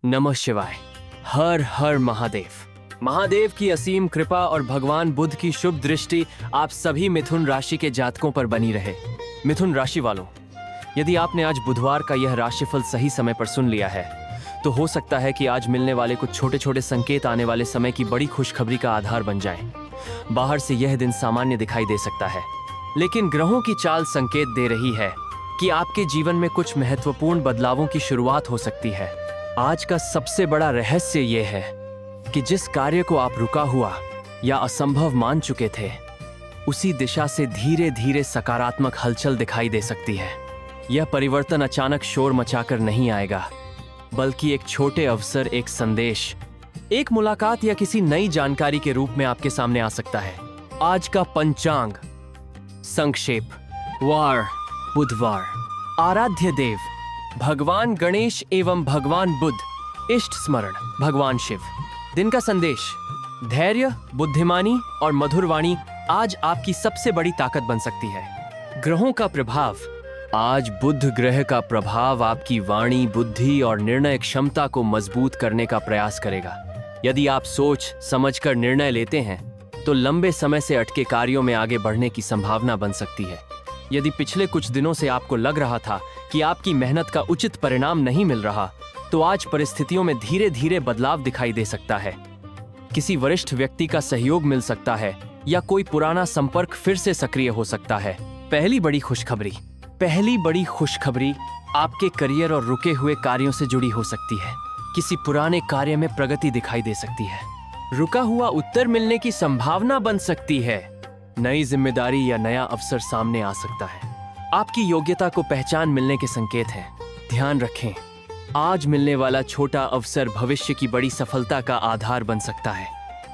नमः शिवाय। हर हर महादेव। महादेव की असीम कृपा और भगवान बुद्ध की शुभ दृष्टि आप सभी मिथुन राशि के जातकों पर बनी रहे। मिथुन राशि वालों, यदि आपने आज बुधवार का यह राशिफल सही समय पर सुन लिया है तो हो सकता है कि आज मिलने वाले कुछ छोटे छोटे संकेत आने वाले समय की बड़ी खुशखबरी का आधार बन जाए। बाहर से यह दिन सामान्य दिखाई दे सकता है, लेकिन ग्रहों की चाल संकेत दे रही है कि आपके जीवन में कुछ महत्वपूर्ण बदलावों की शुरुआत हो सकती है। आज का सबसे बड़ा रहस्य यह है कि जिस कार्य को आप रुका हुआ या असंभव मान चुके थे, उसी दिशा से धीरे धीरे सकारात्मक हलचल दिखाई दे सकती है। यह परिवर्तन अचानक शोर मचाकर नहीं आएगा, बल्कि एक छोटे अवसर, एक संदेश, एक मुलाकात या किसी नई जानकारी के रूप में आपके सामने आ सकता है। आज का पंचांग संक्षेप। वार बुधवार। आराध्य देव भगवान गणेश एवं भगवान बुद्ध। इष्ट स्मरण भगवान शिव। दिन का संदेश, धैर्य, बुद्धिमानी और मधुर वाणी आज आपकी सबसे बड़ी ताकत बन सकती है। ग्रहों का प्रभाव। आज बुध ग्रह का प्रभाव आपकी वाणी, बुद्धि और निर्णय क्षमता को मजबूत करने का प्रयास करेगा। यदि आप सोच समझकर निर्णय लेते हैं तो लंबे समय से अटके कार्यों में आगे बढ़ने की संभावना बन सकती है। यदि पिछले कुछ दिनों से आपको लग रहा था कि आपकी मेहनत का उचित परिणाम नहीं मिल रहा, तो आज परिस्थितियों में धीरे धीरे बदलाव दिखाई दे सकता है। किसी वरिष्ठ व्यक्ति का सहयोग मिल सकता है या कोई पुराना संपर्क फिर से सक्रिय हो सकता है। पहली बड़ी खुशखबरी आपके करियर और रुके हुए कार्यों से जुड़ी हो सकती है। किसी पुराने कार्य में प्रगति दिखाई दे सकती है। रुका हुआ उत्तर मिलने की संभावना बन सकती है। नई जिम्मेदारी या नया अवसर सामने आ सकता है। आपकी योग्यता को पहचान मिलने के संकेत हैं। ध्यान रखें, आज मिलने वाला छोटा अवसर भविष्य की बड़ी सफलता का आधार बन सकता है,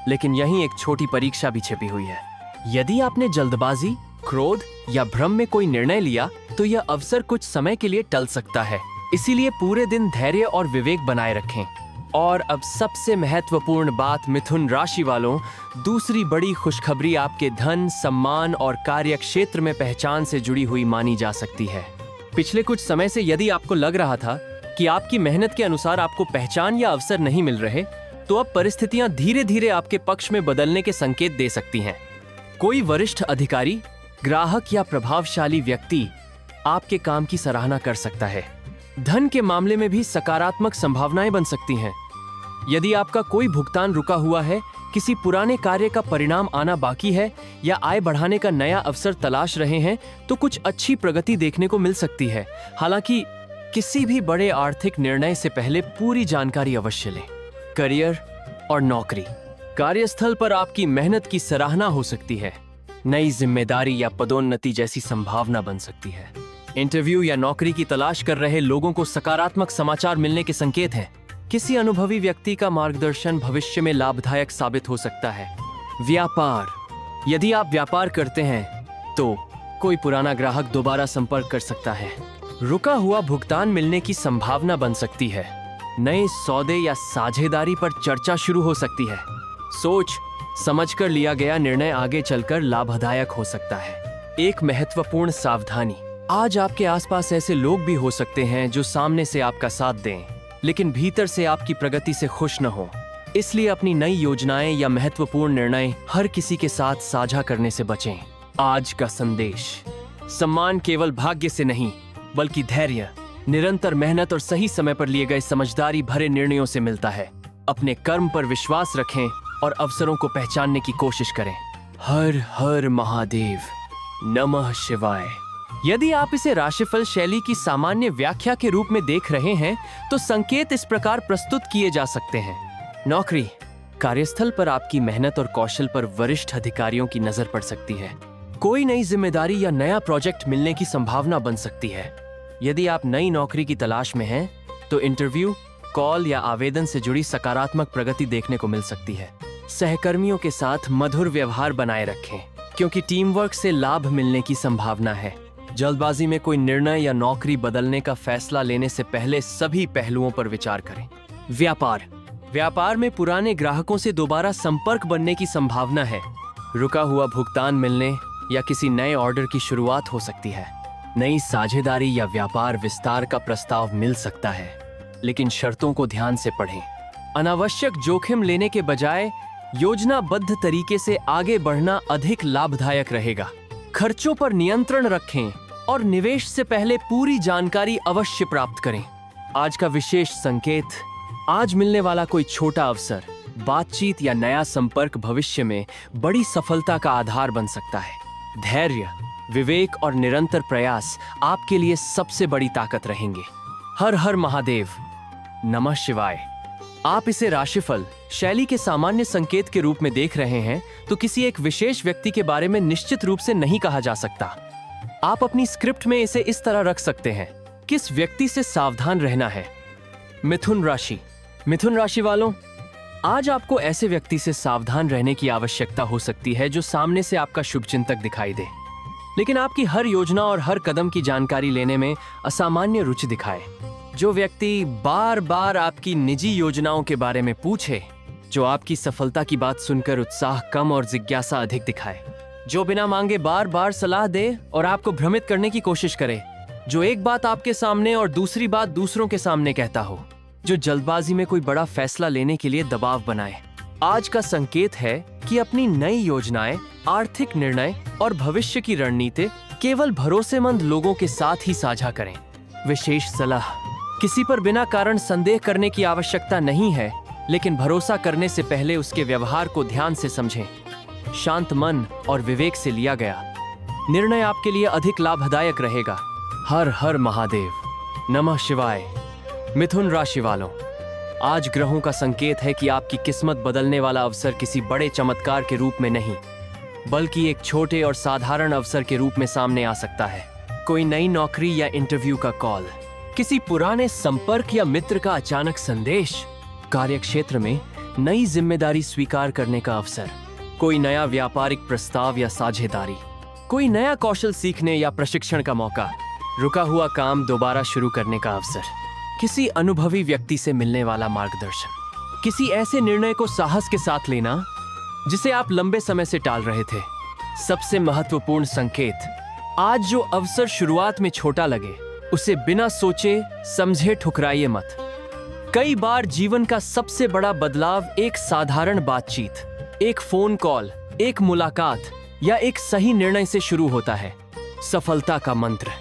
लेकिन यहीं एक छोटी परीक्षा भी छिपी हुई है। यदि आपने जल्दबाजी, क्रोध या भ्रम में कोई निर्णय लिया तो यह अवसर कुछ समय के लिए टल सकता है। इसीलिए पूरे दिन धैर्य और विवेक बनाए रखें। और अब सबसे महत्वपूर्ण बात मिथुन राशि वालों, दूसरी बड़ी खुशखबरी आपके धन, सम्मान और कार्य क्षेत्र में पहचान से जुड़ी हुई मानी जा सकती है। पिछले कुछ समय से यदि आपको लग रहा था कि आपकी मेहनत के अनुसार आपको पहचान या अवसर नहीं मिल रहे, तो अब परिस्थितियां धीरे धीरे आपके पक्ष में बदलने के संकेत दे सकती हैं। कोई वरिष्ठ अधिकारी, ग्राहक या प्रभावशाली व्यक्ति आपके काम की सराहना कर सकता है। धन के मामले में भी सकारात्मक संभावनाएं बन सकती हैं। यदि आपका कोई भुगतान रुका हुआ है, किसी पुराने कार्य का परिणाम आना बाकी है या आय बढ़ाने का नया अवसर तलाश रहे हैं, तो कुछ अच्छी प्रगति देखने को मिल सकती है। हालांकि किसी भी बड़े आर्थिक निर्णय से पहले पूरी जानकारी अवश्य लें। करियर और नौकरी। कार्यस्थल पर आपकी मेहनत की सराहना हो सकती है। नई जिम्मेदारी या पदोन्नति जैसी संभावना बन सकती है। इंटरव्यू या नौकरी की तलाश कर रहे लोगों को सकारात्मक समाचार मिलने के संकेत हैं। किसी अनुभवी व्यक्ति का मार्गदर्शन भविष्य में लाभदायक साबित हो सकता है। व्यापार। यदि आप व्यापार करते हैं तो कोई पुराना ग्राहक दोबारा संपर्क कर सकता है। रुका हुआ भुगतान मिलने की संभावना बन सकती है। नए सौदे या साझेदारी पर चर्चा शुरू हो सकती है। सोच समझकर लिया गया निर्णय आगे चलकर लाभदायक हो सकता है। एक महत्वपूर्ण सावधानी, आज आपके आसपास ऐसे लोग भी हो सकते हैं जो सामने से आपका साथ दें, लेकिन भीतर से आपकी प्रगति से खुश न हो। इसलिए अपनी नई योजनाएं या महत्वपूर्ण निर्णय हर किसी के साथ साझा करने से बचें। आज का संदेश, सम्मान केवल भाग्य से नहीं, बल्कि धैर्य, निरंतर मेहनत और सही समय पर लिए गए समझदारी भरे निर्णयों से मिलता है। अपने कर्म पर विश्वास रखें और अवसरों को पहचानने की कोशिश करें। हर हर महादेव। नमः शिवाय। यदि आप इसे राशिफल शैली की सामान्य व्याख्या के रूप में देख रहे हैं, तो संकेत इस प्रकार प्रस्तुत किए जा सकते हैं। नौकरी। कार्यस्थल पर आपकी मेहनत और कौशल पर वरिष्ठ अधिकारियों की नजर पड़ सकती है। कोई नई जिम्मेदारी या नया प्रोजेक्ट मिलने की संभावना बन सकती है। यदि आप नई नौकरी की तलाश में हैं, तो इंटरव्यू, कॉल या आवेदन से जुड़ी सकारात्मक प्रगति देखने को मिल सकती है। सहकर्मियों के साथ मधुर व्यवहार बनाए रखें, क्योंकि टीम वर्क से लाभ मिलने की संभावना है। जल्दबाजी में कोई निर्णय या नौकरी बदलने का फैसला लेने से पहले सभी पहलुओं पर विचार करें। व्यापार। व्यापार में पुराने ग्राहकों से दोबारा संपर्क बनने की संभावना है। रुका हुआ भुगतान मिलने या किसी नए ऑर्डर की शुरुआत हो सकती है। नई साझेदारी या व्यापार विस्तार का प्रस्ताव मिल सकता है। लेकिन शर्तों को ध्यान से पढ़ें। अनावश्यक जोखिम लेने के बजाय योजनाबद्ध तरीके से आगे बढ़ना अधिक लाभदायक रहेगा। खर्चों पर नियंत्रण रखें और निवेश से पहले पूरी जानकारी अवश्य प्राप्त करें। आज का विशेष संकेत, आज मिलने वाला कोई छोटा अवसर, बातचीत या नया संपर्क भविष्य में बड़ी सफलता का आधार बन सकता है। धैर्य, विवेक और निरंतर प्रयास आपके लिए सबसे बड़ी ताकत रहेंगे। हर हर महादेव, नमः शिवाय। आप इसे राशिफल शैली के सामान्य संकेत के रूप में देख रहे हैं तो किसी एक विशेष व्यक्ति के बारे में निश्चित रूप से नहीं कहा जा सकता। आप अपनी स्क्रिप्ट में इसे इस तरह रख सकते हैं, किस व्यक्ति से सावधान रहना है। मिथुन राशि। मिथुन राशि वालों, आज आपको ऐसे व्यक्ति से सावधान रहने की आवश्यकता हो सकती है जो सामने से आपका शुभचिंतक दिखाई दे, लेकिन आपकी हर योजना और हर कदम की जानकारी लेने में असामान्य रुचि दिखाए। जो व्यक्ति बार बार आपकी निजी योजनाओं के बारे में पूछे, जो आपकी सफलता की बात सुनकर उत्साह कम और जिज्ञासा अधिक दिखाए, जो बिना मांगे बार बार सलाह दे और आपको भ्रमित करने की कोशिश करे, जो एक बात आपके सामने और दूसरी बात दूसरों के सामने कहता हो, जो जल्दबाजी में कोई बड़ा फैसला लेने के लिए दबाव बनाए। आज का संकेत है कि अपनी नई योजनाएं, आर्थिक निर्णय और भविष्य की रणनीति केवल भरोसेमंद लोगों के साथ ही साझा करें। विशेष सलाह, किसी पर बिना कारण संदेह करने की आवश्यकता नहीं है, लेकिन भरोसा करने से पहले उसके व्यवहार को ध्यान से समझें। शांत मन और विवेक से लिया गया निर्णय आपके लिए अधिक लाभदायक रहेगा। हर हर महादेव, नमः शिवाय। मिथुन राशि वालों, आज ग्रहों का संकेत है कि आपकी किस्मत बदलने वाला अवसर किसी बड़े चमत्कार के रूप में नहीं, बल्कि एक छोटे और साधारण अवसर के रूप में सामने आ सकता है। कोई नई नौकरी या इंटरव्यू का कॉल, किसी पुराने संपर्क या मित्र का अचानक संदेश, कार्यक्षेत्र में नई जिम्मेदारी स्वीकार करने का अवसर, कोई नया व्यापारिक प्रस्ताव या साझेदारी, कोई नया कौशल सीखने या प्रशिक्षण का मौका, रुका हुआ काम दोबारा शुरू करने का अवसर, किसी अनुभवी व्यक्ति से मिलने वाला मार्गदर्शन, किसी ऐसे निर्णय को साहस के साथ लेना जिसे आप लंबे समय से टाल रहे थे। सबसे महत्वपूर्ण संकेत, आज जो अवसर शुरुआत में छोटा लगे, उसे बिना सोचे समझे ठुकराइए मत। कई बार जीवन का सबसे बड़ा बदलाव एक साधारण बातचीत, एक फोन कॉल, एक मुलाकात या एक सही निर्णय से शुरू होता है। सफलता का मंत्र,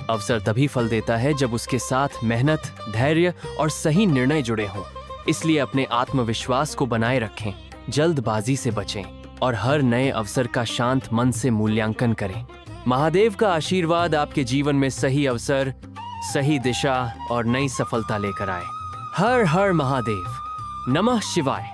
अवसर तभी फल देता है जब उसके साथ मेहनत, धैर्य और सही निर्णय जुड़े हों। इसलिए अपने आत्मविश्वास को बनाए रखें, जल्दबाजी से बचें और हर नए अवसर का शांत मन से मूल्यांकन करें। महादेव का आशीर्वाद आपके जीवन में सही अवसर, सही दिशा और नई सफलता लेकर आए। हर हर महादेव, नमः शिवाय।